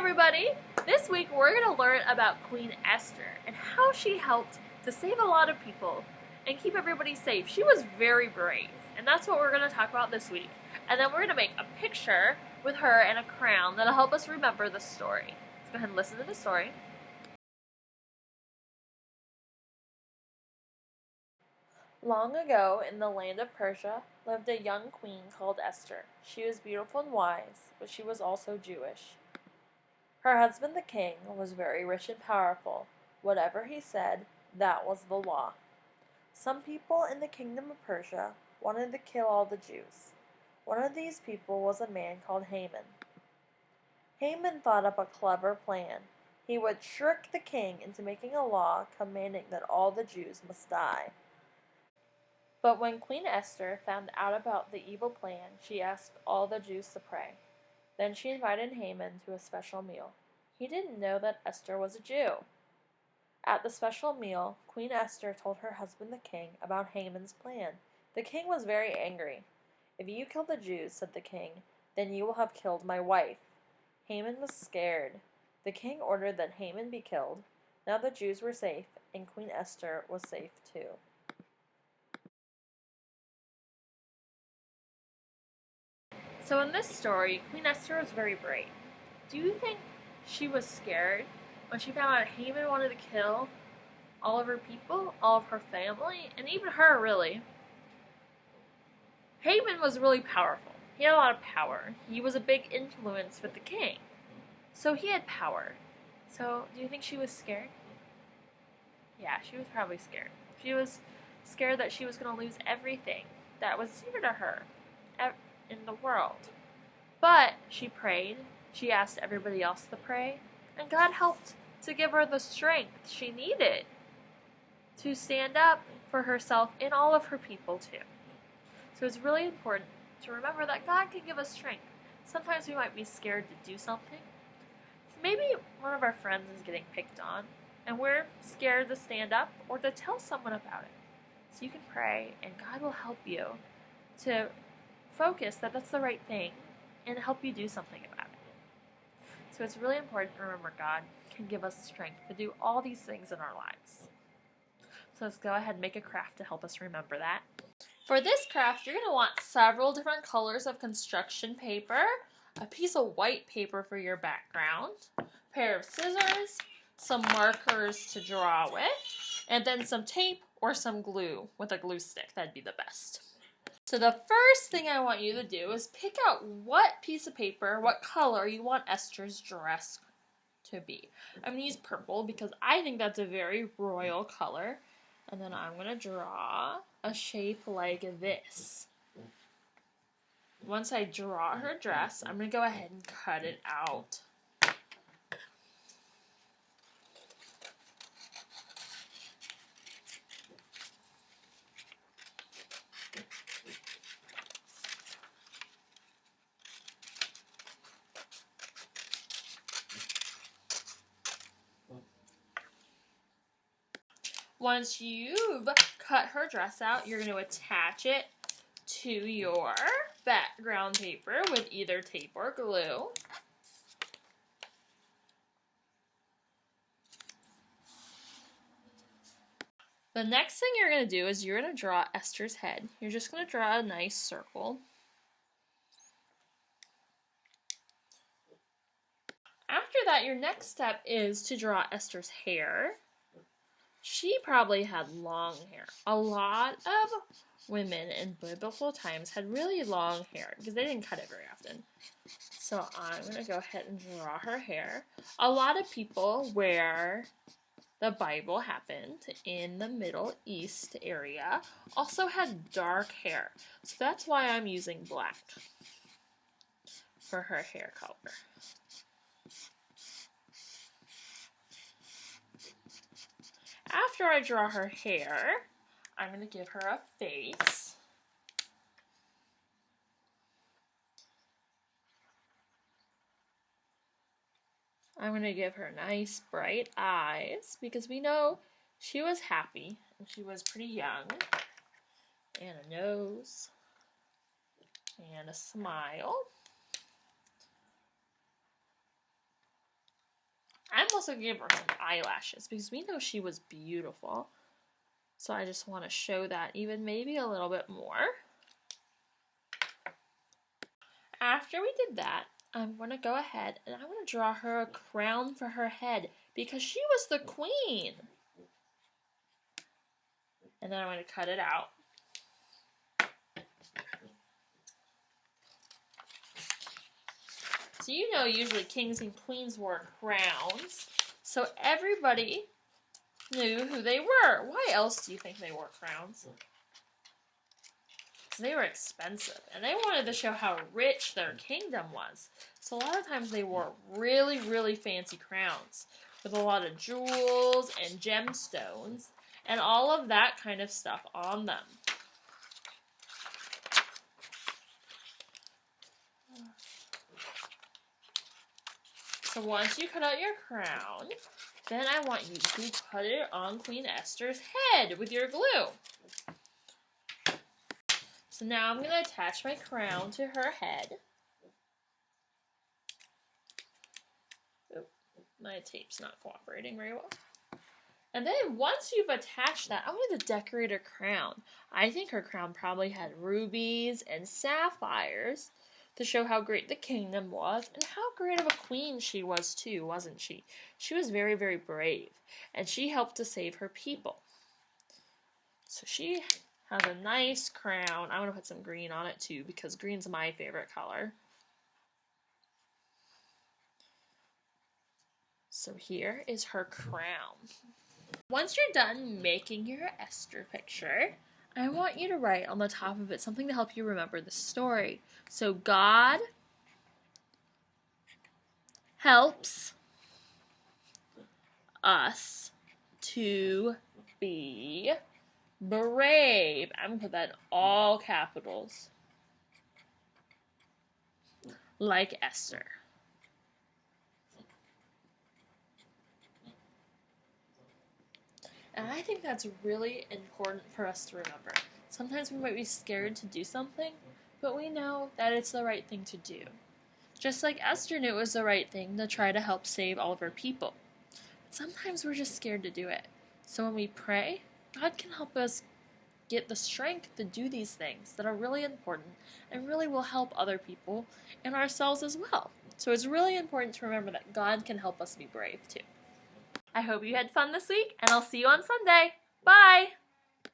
everybody! This week we're going to learn about Queen Esther and how she helped to save a lot of people and keep everybody safe. She was very brave, and that's what we're going to talk about this week. And then we're going to make a picture with her and a crown that'll help us remember the story. Let's go ahead and listen to the story. Long ago, in the land of Persia, lived a young queen called Esther. She was beautiful and wise, but she was also Jewish. Her husband, the king, was very rich and powerful. Whatever he said, that was the law. Some people in the kingdom of Persia wanted to kill all the Jews. One of these people was a man called Haman. Haman thought up a clever plan. He would trick the king into making a law commanding that all the Jews must die. But when Queen Esther found out about the evil plan, she asked all the Jews to pray. Then she invited Haman to a special meal. He didn't know that Esther was a Jew. At the special meal, Queen Esther told her husband the king about Haman's plan. The king was very angry. "If you kill the Jews," said the king, "then you will have killed my wife." Haman was scared. The king ordered that Haman be killed. Now the Jews were safe, and Queen Esther was safe too. So in this story, Queen Esther was very brave. Do you think she was scared when she found out Haman wanted to kill all of her people, all of her family, and even her, really? Haman was really powerful. He had a lot of power. He was a big influence with the king. So he had power. So do you think she was scared? Yeah, she was probably scared. She was scared that she was going to lose everything that was dear to her in the world. But she prayed. She asked everybody else to pray. And God helped to give her the strength she needed to stand up for herself and all of her people too. So it's really important to remember that God can give us strength. Sometimes we might be scared to do something. Maybe one of our friends is getting picked on, and we're scared to stand up or to tell someone about it. So you can pray, and God will help you to focus that that's the right thing and help you do something about it. So it's really important to remember God can give us strength to do all these things in our lives. So let's go ahead and make a craft to help us remember that. For this craft, you're going to want several different colors of construction paper, a piece of white paper for your background, a pair of scissors, some markers to draw with, and then some tape or some glue with a glue stick. That'd be the best. So the first thing I want you to do is pick out what piece of paper, what color you want Esther's dress to be. I'm going to use purple because I think that's a very royal color. And then I'm going to draw a shape like this. Once I draw her dress, I'm going to go ahead and cut it out. Once you've cut her dress out, you're going to attach it to your background paper with either tape or glue. The next thing you're going to do is you're going to draw Esther's head. You're just going to draw a nice circle. After that, your next step is to draw Esther's hair. She probably had long hair. A lot of women in biblical times had really long hair because they didn't cut it very often. So I'm going to go ahead and draw her hair. A lot of people where the Bible happened in the Middle East area also had dark hair. So that's why I'm using black for her hair color. After I draw her hair, I'm going to give her a face. I'm going to give her nice bright eyes because we know she was happy and she was pretty young. And a nose. And a smile. also give her some eyelashes because we know she was beautiful. So I just want to show that even maybe a little bit more. After we did that, I'm going to go ahead and I'm going to draw her a crown for her head because she was the queen. And then I'm going to cut it out. So you know usually kings and queens wore crowns. So everybody knew who they were. Why else do you think they wore crowns? Because they were expensive. And they wanted to show how rich their kingdom was. So a lot of times they wore really, really fancy crowns with a lot of jewels and gemstones and all of that kind of stuff on them. So once you cut out your crown, then I want you to put it on Queen Esther's head with your glue. So now I'm going to attach my crown to her head. Oop, my tape's not cooperating very well. And then once you've attached that, I wanted to decorate her crown. I think her crown probably had rubies and sapphires to show how great the kingdom was and how great of a queen she was too, wasn't she? She was very, very brave, and she helped to save her people. So she has a nice crown. I'm going to put some green on it too because green's my favorite color. So here is her crown. Once you're done making your Esther picture, I want you to write on the top of it something to help you remember the story. So God helps us to be brave. I'm going to put that in all capitals. Like Esther. And I think that's really important for us to remember. Sometimes we might be scared to do something, but we know that it's the right thing to do. Just like Esther knew it was the right thing to try to help save all of her people. Sometimes we're just scared to do it. So when we pray, God can help us get the strength to do these things that are really important and really will help other people and ourselves as well. So it's really important to remember that God can help us be brave too. I hope you had fun this week, and I'll see you on Sunday. Bye!